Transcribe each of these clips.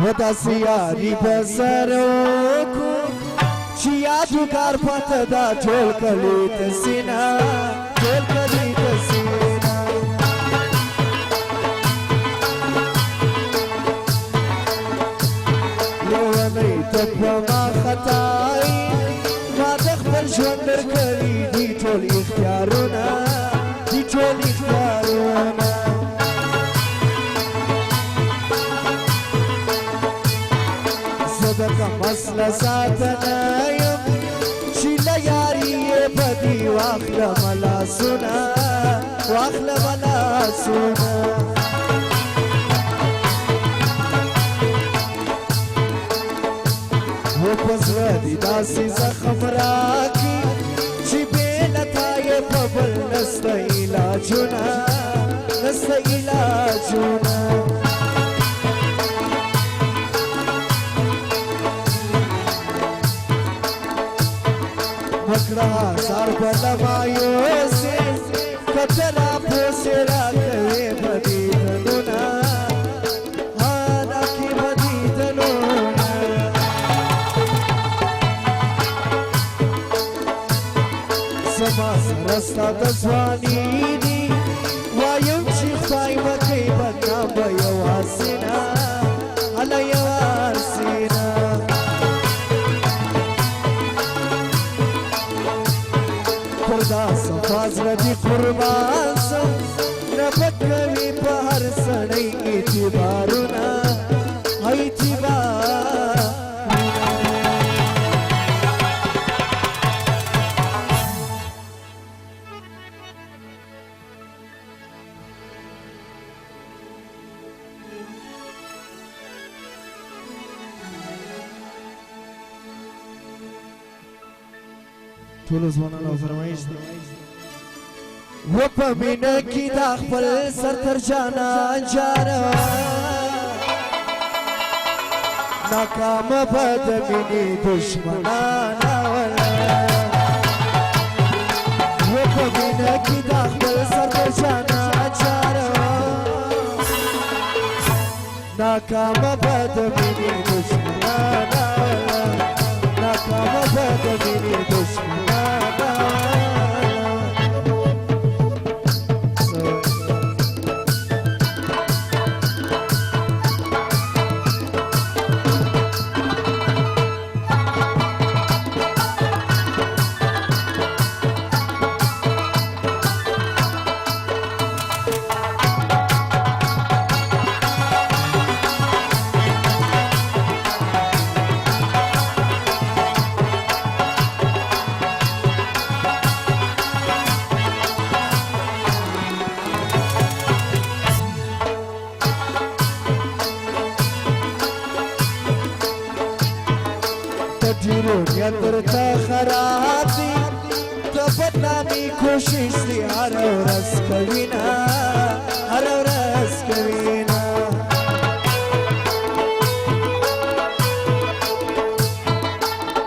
وداسې یاري به سره وکړو چې یادګار پاته دا ټول کلي ته سینه ټول کلي ته سینه لیونۍ ته په ما خطایي ما د خپل ژوند درکړي دي ټول اختیارونه دي ټول اختیارونه زه کم اصله ساتنه یم چې له یاري یې بدي واخلمه لاسونه واخلمه لاسونه و په زړه دې داسې زخم راکړي چې بې له تا یې په بل نسته علاجونه نسته علاجونه مکړه هزار بله مایوسې که ته راپوسې راکوې به دیدنونه حالکې به دیدنونه زما سره ستا د ځواني دي وایم چې خدای وکړي بدنام به یو حسینه هله یو حسینه دا صفا زړه دې قربان سم نه پټ کوي په هر سړی اعتبارونه اعتبار ټولو ځوانانو فرمایش دی و په مینه کې دا خپل سر تر جانان جاره ناکامه به د مینې دشمنانه وله و په مینه کې دا خپل سر تر جانان جاره ناکامه به د مینې دشمنانه وله ناکامه به د مینې دشمنانه درته خراب دي د بدنامي کوشش دي هر ورځ کوي نه هر ورځ کوي نه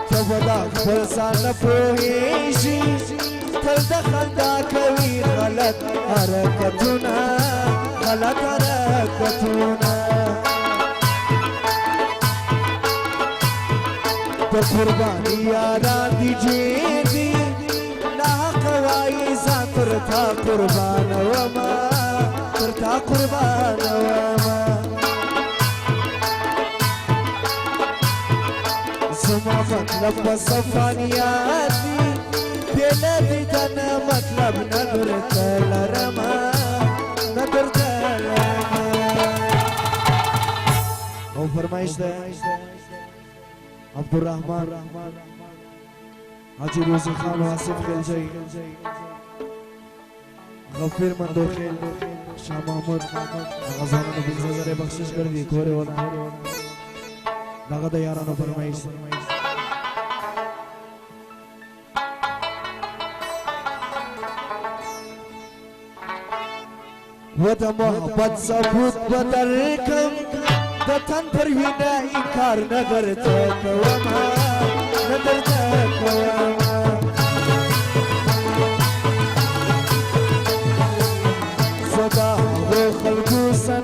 ته به دا خپل ځان نه پوهېږي تل د خندا کوي غلط حرکتونه غلط حرکتونه د قرباني یاران دي جیر دي ناحق وایي ځان تر تا قربانومه تر تا قربانومه زما مطلب بس افغانیات دي بې له دیدنه مطلب نه درته لرمه نه درته لرمه او فرمایش ده عبدالرحمن حاجی روزی خان و آصف خلجی غفیر مندوخیل شاه محمود غزانانو 15,000 بخشش کردی کوره ولا دغه د یارانو فرمایش و د محبت ثبوت بدرکم د تن پر وینه انکار نه درته کومه نه درته کومه زه د هغو خلکو سره